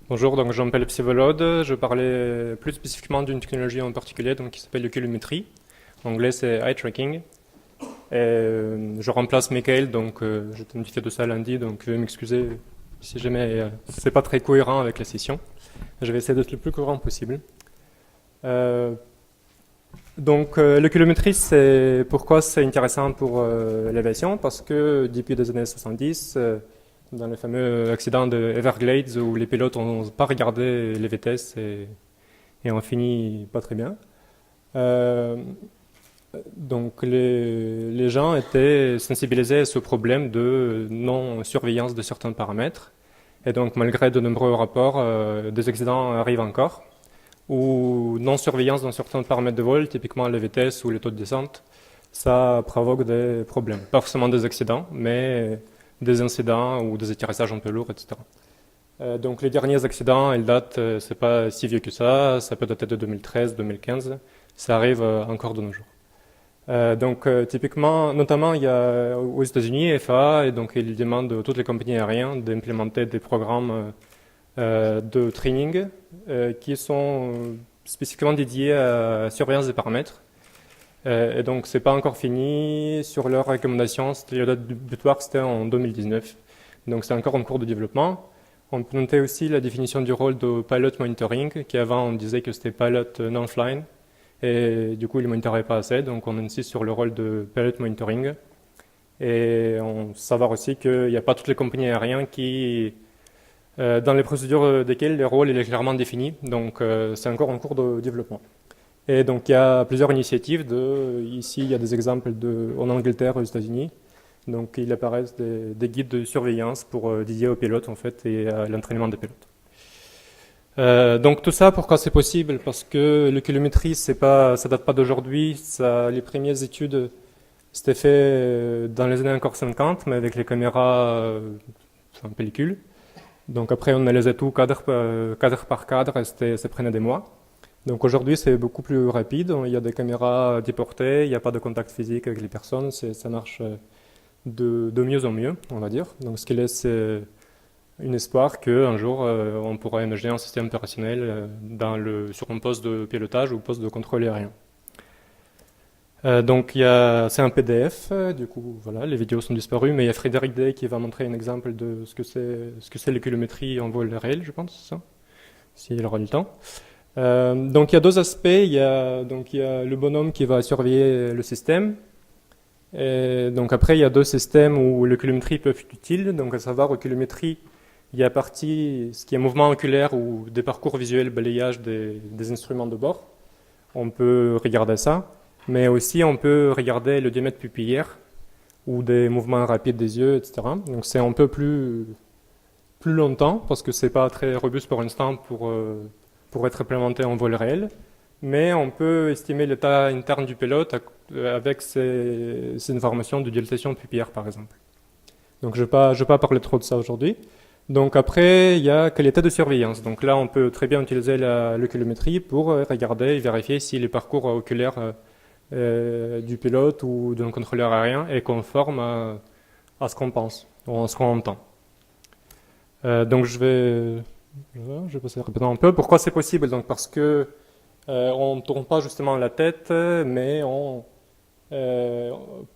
Bonjour, donc je m'appelle Psyvolode. Je parlais plus spécifiquement d'une technologie en particulier donc, qui s'appelle l'oculométrie. En anglais, c'est eye tracking. Je remplace Michael, donc j'étais notifié de ça lundi, donc je vais m'excuser si jamais c'est pas très cohérent avec la session. Je vais essayer d'être le plus cohérent possible. Euh, l'oculométrie, c'est pourquoi c'est intéressant pour l'aviation, parce que depuis les années 70, dans le fameux accident de Everglades où les pilotes n'ont pas regardé les vitesses et ont fini pas très bien. Euh, les gens étaient sensibilisés à ce problème de non-surveillance de certains paramètres. Et donc malgré de nombreux rapports, des accidents arrivent encore. Ou non-surveillance dans certains paramètres de vol, typiquement la vitesse ou les taux de descente, ça provoque des problèmes. Pas forcément des accidents, mais des incidents ou des atterrissages un peu lourds, etc. Donc les derniers accidents, ils datent, c'est pas si vieux que ça peut dater de 2013, 2015, ça arrive encore de nos jours. Typiquement, notamment, il y a aux États-Unis, FAA, et donc ils demandent à toutes les compagnies aériennes d'implémenter des programmes de training qui sont spécifiquement dédiés à la surveillance des paramètres. Et donc, c'est pas encore fini. Sur leurs recommandations, la date butoir, c'était en 2019. Donc, c'est encore en cours de développement. On peut noter aussi la définition du rôle de pilot monitoring, qui avant, on disait que c'était pilot non-flying. Et du coup, il ne monitorait pas assez. Donc, on insiste sur le rôle de pilot monitoring. Et on savoir aussi qu'il n'y a pas toutes les compagnies aériennes qui, dans les procédures desquelles le rôle il est clairement défini. Donc, c'est encore en cours de développement. Et donc il y a plusieurs initiatives. Ici, il y a des exemples en Angleterre, aux États-Unis. Donc il apparaît des guides de surveillance pour dédiés aux pilotes en fait et à l'entraînement des pilotes. Donc tout ça, pourquoi c'est possible? Parce que l'oculométrie, ça date pas d'aujourd'hui. Les premières études, c'était fait dans les années encore 50, mais avec les caméras en pellicule. Donc après, on analysait tout cadre par cadre, et ça prenait des mois. Donc aujourd'hui, c'est beaucoup plus rapide. Il y a des caméras déportées, il n'y a pas de contact physique avec les personnes. Ça marche de mieux en mieux, on va dire. Donc ce qui laisse une espoir qu'un jour, on pourra imaginer un système opérationnel sur un poste de pilotage ou poste de contrôle aérien. C'est un PDF, du coup, voilà, les vidéos sont disparues, mais il y a Frédéric Day qui va montrer un exemple de ce que c'est l'oculométrie en vol réel, je pense, c'est ça, s'il aura du temps. Donc il y a deux aspects. Il y a le bonhomme qui va surveiller le système. Et donc après, il y a deux systèmes où l'oculométrie peut être utile. Donc à savoir, oculométrie, il y a ce qui est mouvement oculaire ou des parcours visuels, balayage des instruments de bord. On peut regarder ça. Mais aussi, on peut regarder le diamètre pupillaire ou des mouvements rapides des yeux, etc. Donc c'est un peu plus longtemps parce que c'est pas très robuste pour l'instant pour être implémenté en vol réel, mais on peut estimer l'état interne du pilote avec ces informations de dilatation pupillaire, par exemple. Donc je ne vais pas parler trop de ça aujourd'hui. Donc après, il y a qualité de surveillance. Donc là, on peut très bien utiliser l'oculométrie pour regarder et vérifier si le parcours oculaire du pilote ou d'un contrôleur aérien est conforme à ce qu'on pense, ou à ce qu'on entend. Donc je vais passer rapidement un peu. Pourquoi c'est possible? Donc parce que on ne tourne pas justement la tête, mais euh,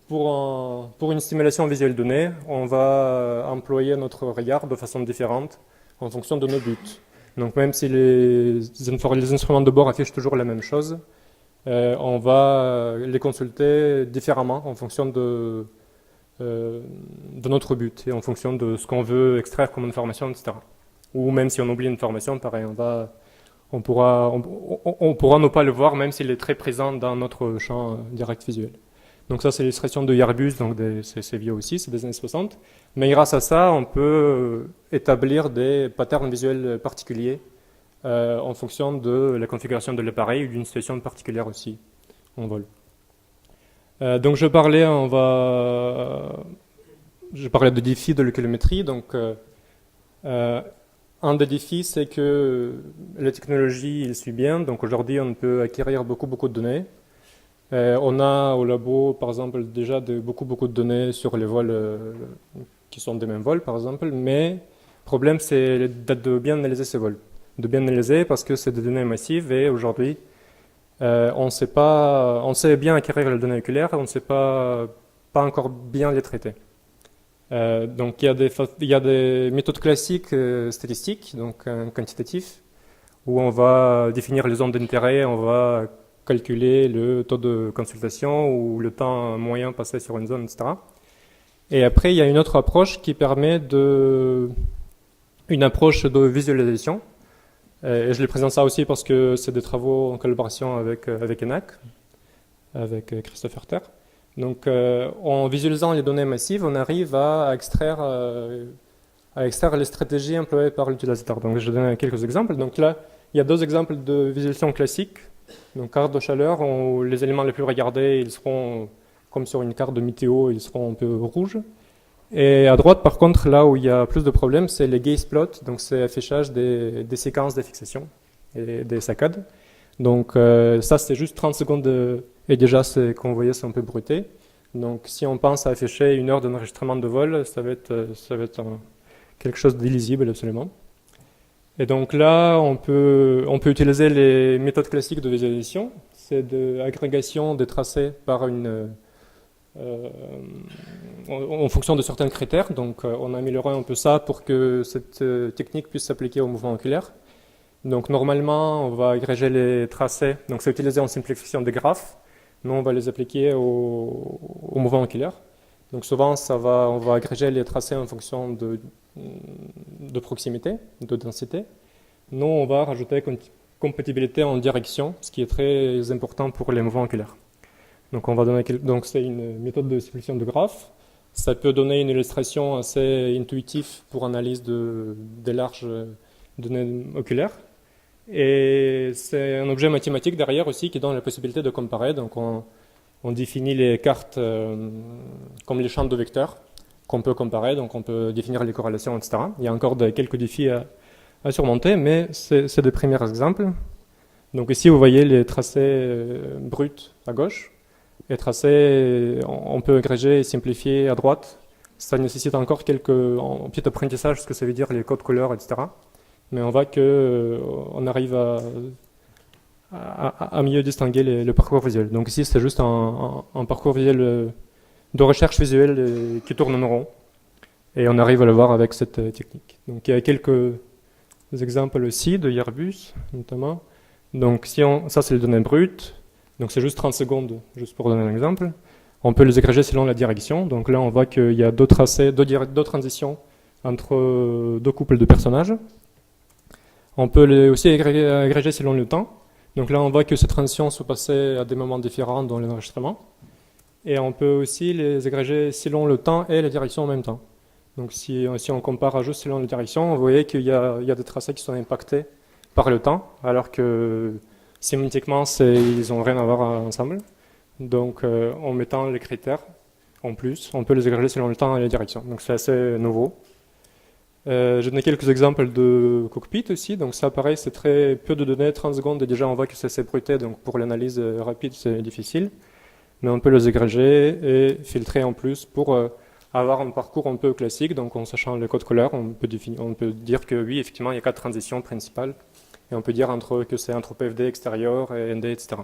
pour une stimulation visuelle donnée, on va employer notre regard de façon différente en fonction de nos buts. Donc même si les instruments de bord affichent toujours la même chose, on va les consulter différemment en fonction de notre but et en fonction de ce qu'on veut extraire comme information, etc. Ou même si on oublie une information, pareil, on pourra ne pas le voir même s'il est très présent dans notre champ direct visuel. Donc ça, c'est l'illustration de Yarbus, donc c'est vieux aussi, c'est des années 60. Mais grâce à ça, on peut établir des patterns visuels particuliers en fonction de la configuration de l'appareil ou d'une situation particulière aussi en vol. Donc je parlais de défis de l'oculométrie. Un des défis, c'est que la technologie il suit bien. Donc aujourd'hui, on peut acquérir beaucoup de données. On a au labo, par exemple, déjà beaucoup de données sur les vols qui sont des mêmes vols, par exemple. Mais le problème, c'est de bien analyser ces vols. De bien analyser parce que c'est des données massives et aujourd'hui, on sait bien acquérir les données oculaires, on ne sait pas encore bien les traiter. Donc il y a des méthodes classiques statistiques, donc quantitatifs, où on va définir les zones d'intérêt, on va calculer le taux de consultation ou le temps moyen passé sur une zone, etc. Et après, il y a une autre approche qui permet une approche de visualisation. Et je les présente ça aussi parce que c'est des travaux en collaboration avec ENAC, avec Christopher Terre. Donc, en visualisant les données massives, on arrive à extraire les stratégies employées par l'utilisateur. Donc, je donne quelques exemples. Donc là, il y a deux exemples de visualisation classique. Donc, carte de chaleur, où les éléments les plus regardés, ils seront comme sur une carte de météo, ils seront un peu rouges. Et à droite, par contre, là où il y a plus de problèmes, c'est les gaze plots, donc c'est affichage des séquences de fixation et des saccades. Donc ça, c'est juste 30 secondes et déjà, comme vous voyez, c'est un peu bruité. Donc si on pense à afficher une heure d'enregistrement de vol, ça va être quelque chose d'illisible absolument. Et donc là, on peut utiliser les méthodes classiques de visualisation, c'est de l'agrégation des tracés par en fonction de certains critères. Donc on a amélioré un peu ça pour que cette technique puisse s'appliquer au mouvement oculaire. Donc normalement, on va agréger les tracés. Donc c'est utilisé en simplification des graphes. Nous, on va les appliquer au mouvement oculaire. Donc souvent, on va agréger les tracés en fonction de proximité, de densité. Nous, on va rajouter compatibilité en direction, ce qui est très important pour les mouvements oculaires. Donc donc c'est une méthode de simplification de graphes. Ça peut donner une illustration assez intuitive pour analyse des larges données oculaires. Et c'est un objet mathématique derrière aussi qui donne la possibilité de comparer. Donc on définit les cartes comme les champs de vecteurs qu'on peut comparer. Donc on peut définir les corrélations, etc. Il y a encore quelques défis à surmonter, mais c'est des premiers exemples. Donc ici vous voyez les tracés bruts à gauche. Les tracés, on peut agréger et simplifier à droite. Ça nécessite encore un petit apprentissage, ce que ça veut dire les codes couleurs, etc. Mais on voit qu'on arrive à mieux distinguer le parcours visuel. Donc ici, c'est juste un parcours visuel de recherche visuelle qui tourne en rond. Et on arrive à le voir avec cette technique. Donc il y a quelques exemples aussi de Airbus, notamment. Donc ça, c'est les données brutes. Donc c'est juste 30 secondes, juste pour donner un exemple. On peut les agréger selon la direction. Donc là, on voit qu'il y a deux tracés, deux transitions entre deux couples de personnages. On peut aussi agréger selon le temps. Donc là, on voit que ces transitions sont passées à des moments différents dans l'enregistrement. Et on peut aussi les agréger selon le temps et la direction en même temps. Donc si on compare juste selon la direction, vous voyez qu'il y a des tracés qui sont impactés par le temps, alors que sémantiquement, ils n'ont rien à voir ensemble. Donc, en mettant les critères en plus, on peut les agréger selon le temps et la direction. Donc, c'est assez nouveau. Je donne quelques exemples de cockpit aussi. Donc, ça, pareil, c'est très peu de données, 30 secondes, et déjà, on voit que c'est bruité. Donc, pour l'analyse rapide, c'est difficile. Mais on peut les agréger et filtrer en plus pour avoir un parcours un peu classique. Donc, en sachant les codes couleurs, on peut dire que oui, effectivement, il y a 4 transitions principales. Et on peut dire que c'est entre PFD extérieur et ND, etc.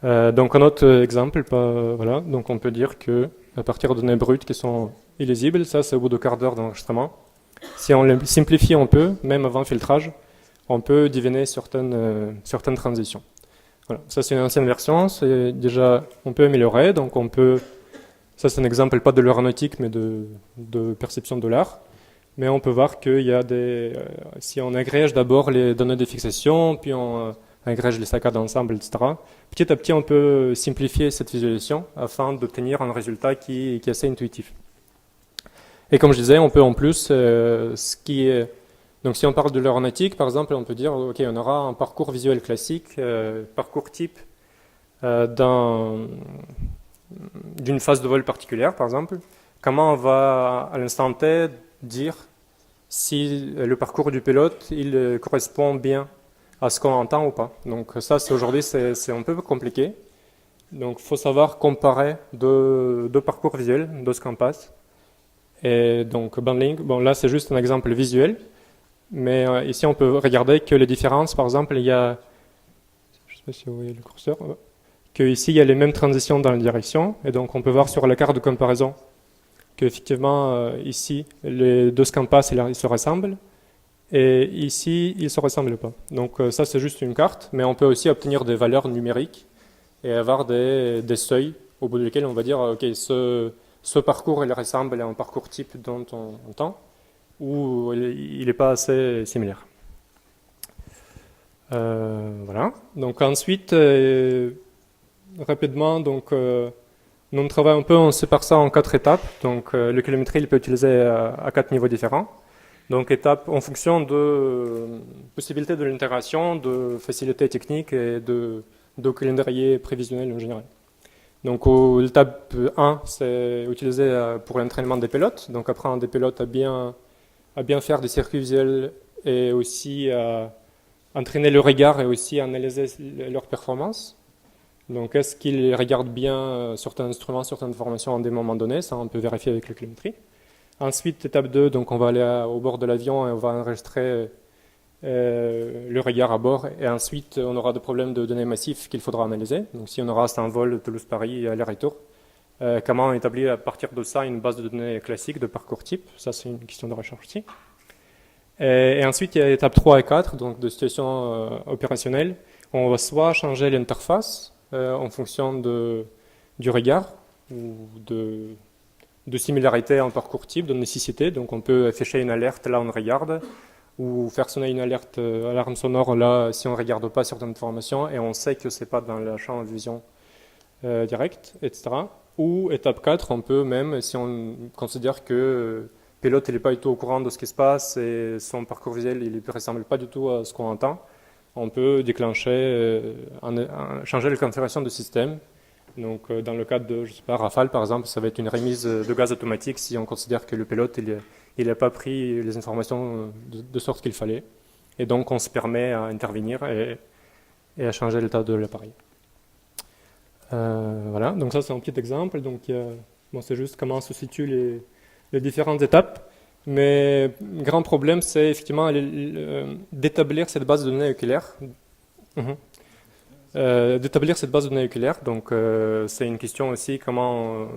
Donc un autre exemple, voilà, donc on peut dire que à partir de données brutes qui sont illisibles, ça c'est au bout de quart d'heure d'enregistrement. Si on les simplifie un peu, même avant filtrage, on peut deviner certaines transitions. Voilà, ça c'est une ancienne version, c'est déjà on peut améliorer, donc ça c'est un exemple pas de l'aéronautique mais de perception de l'art. Mais on peut voir qu'il y a si on agrège d'abord les données de fixation, puis on agrège les saccades ensemble, etc. Petit à petit, on peut simplifier cette visualisation afin d'obtenir un résultat qui est assez intuitif. Et comme je disais, on peut en plus, donc si on parle de l'aéronautique, par exemple, on peut dire, ok, on aura un parcours visuel classique, parcours type d'une phase de vol particulière, par exemple. Comment on va, à l'instant T, dire si le parcours du pilote il correspond bien à ce qu'on entend ou pas. Donc ça, aujourd'hui, c'est un peu compliqué. Donc il faut savoir comparer deux parcours visuels de ce qu'on passe. Et donc bundling, bon là c'est juste un exemple visuel, mais ici on peut regarder que les différences, par exemple il y a, je ne sais pas si vous voyez le curseur, que ici il y a les mêmes transitions dans la direction, et donc on peut voir sur la carte de comparaison qu'effectivement ici les deux scampas ils se ressemblent, et ici ils ne se ressemblent pas. Donc ça c'est juste une carte, mais on peut aussi obtenir des valeurs numériques et avoir des seuils au bout desquels on va dire ok ce parcours il ressemble à un parcours type dont on entend, ou il n'est pas assez similaire. Voilà. Donc ensuite, rapidement, donc nous on travaille un peu, on sépare ça en 4 étapes. Donc le kilométrie, il peut utiliser à 4 niveaux différents. Donc étape en fonction de possibilités de l'intégration, de facilité technique et de calendrier prévisionnel en général. Donc l'étape 1, c'est utilisé pour l'entraînement des pilotes. Donc apprendre des pilotes à bien faire des circuits visuels et aussi à entraîner le regard et aussi analyser leur performance. Donc est-ce qu'ils regardent bien certains instruments, certaines informations à des moments donnés? Ça on peut vérifier avec la kilométrie. Ensuite, étape 2, donc on va aller au bord de l'avion et on va enregistrer le regard à bord. Et ensuite, on aura des problèmes de données massives qu'il faudra analyser. Donc si on aura un vol Toulouse-Paris aller-retour, comment établir à partir de ça une base de données classique de parcours type? Ça, c'est une question de recherche aussi. Et ensuite, il y a étape 3 et 4, donc de situation opérationnelle. On va soit changer l'interface en fonction du regard ou de similarité en parcours type, de nécessité. Donc on peut afficher une alerte là on regarde, ou faire sonner une alerte alarme sonore là si on ne regarde pas certaines informations et on sait que ce n'est pas dans le champ de vision direct, etc. Ou étape 4, on peut même, si on considère que le pilote n'est pas du tout au courant de ce qui se passe et son parcours visuel il ne ressemble pas du tout à ce qu'on entend, on peut déclencher, changer la configuration du système. Donc dans le cadre de, je sais pas, Rafale par exemple, ça va être une remise de gaz automatique si on considère que le pilote il n'a pas pris les informations de sorte qu'il fallait. Et donc on se permet à intervenir et à changer l'état de l'appareil. Voilà, donc ça c'est un petit exemple. Donc bon, c'est juste comment se situent les différentes étapes. Mais le grand problème c'est effectivement d'établir cette base de données oculaire. D'établir cette base de données oculaire. Donc, c'est une question aussi comment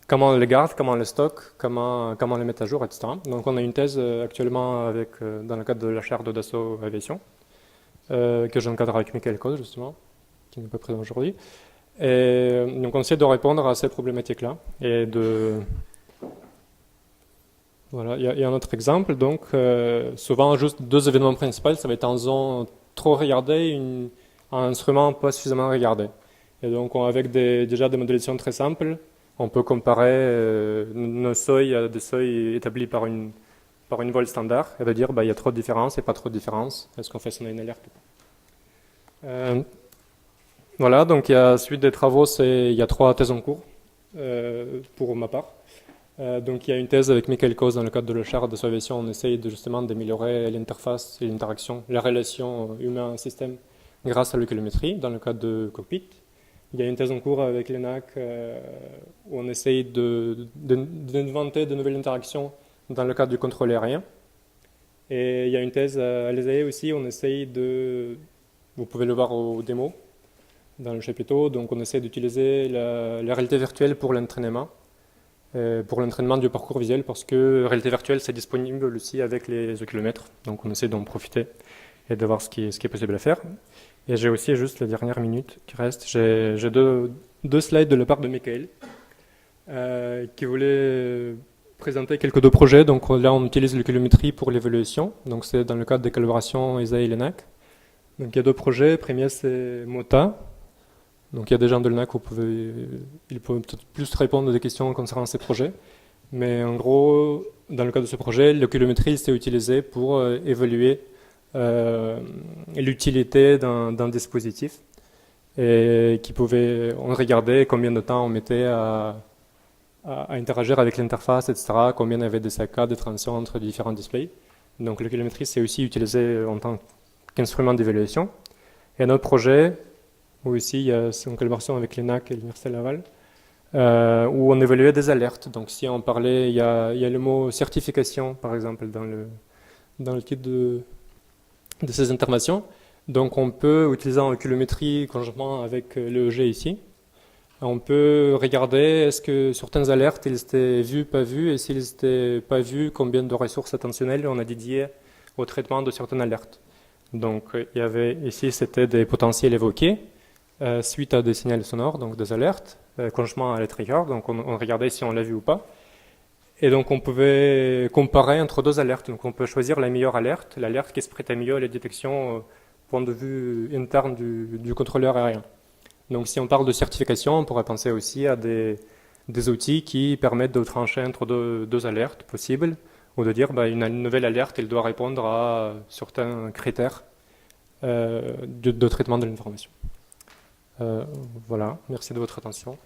on les garde, comment on les stocke, comment on les met à jour, etc. Donc, on a une thèse actuellement dans le cadre de la chaire de Dassault Aviation, que j'encadre avec Michael Cause, justement, qui n'est pas présent aujourd'hui. Et donc, on essaie de répondre à ces problématiques-là. Et voilà, il y a un autre exemple. Donc, souvent, juste 2 événements principaux, ça va être en zone trop regardée, un instrument pas suffisamment regardé. Et donc, avec déjà des modélisations très simples, on peut comparer nos seuils à des seuils établis par une vol standard et de dire il y a trop de différences et pas trop de différences. Est-ce qu'on fait sonner une alerte ou pas? Voilà, donc il y a suite des travaux, il y a 3 thèses en cours pour ma part. Donc il y a une thèse avec Michael Cause dans le cadre de la chaire de aviation. On essaye justement d'améliorer l'interface et l'interaction, la relation humain-système grâce à l'oculométrie dans le cadre de cockpit. Il y a une thèse en cours avec l'ENAC où on essaye d'inventer de nouvelles interactions dans le cadre du contrôle aérien. Et il y a une thèse à l'ESAE aussi, on essaye vous pouvez le voir au démo dans le chapiteau, donc on essaie d'utiliser la réalité virtuelle pour l'entraînement du parcours visuel, parce que la réalité virtuelle c'est disponible aussi avec les oculomètres, donc on essaie d'en profiter et de voir ce qui est possible à faire. Et j'ai aussi juste la dernière minute qui reste, j'ai deux slides de la part de Michael qui voulait présenter quelques deux projets. Donc là on utilise l'oculométrie pour l'évaluation, donc c'est dans le cadre des collaborations ESA et l'ENAC. Donc il y a 2 projets, le premier c'est MOTA. Donc il y a des gens de l'ENAC, ils peuvent peut-être plus répondre à des questions concernant ces projets. Mais en gros, dans le cadre de ce projet, l'oculométrie s'est utilisée pour évaluer l'utilité d'un dispositif et on regardait combien de temps on mettait à interagir avec l'interface, etc., combien il y avait de saccades, de transitions entre différents displays. Donc l'oculométrie s'est aussi utilisée en tant qu'instrument d'évaluation. Et un autre projet, où ici il y a une collaboration avec l'ENAC et l'Université Laval, où on évaluait des alertes. Donc si on parlait, il y a le mot certification, par exemple, dans le titre de ces interventions. Donc on peut, utilisant oculométrie conjointement avec l'EEG ici, on peut regarder est-ce que certaines alertes, ils étaient vus, pas vus, et s'ils n'étaient pas vus, combien de ressources attentionnelles on a dédiées au traitement de certaines alertes. Donc il y avait ici, c'était des potentiels évoqués suite à des signaux sonores, donc des alertes, conjointement à la trigger, donc on regardait si on l'a vu ou pas. Et donc on pouvait comparer entre deux alertes. Donc on peut choisir la meilleure alerte, l'alerte qui se prêtait mieux à la détection point de vue interne du contrôleur aérien. Donc si on parle de certification, on pourrait penser aussi à des outils qui permettent de trancher entre deux alertes possibles, ou de dire une nouvelle alerte, elle doit répondre à certains critères de traitement de l'information. Voilà, merci de votre attention.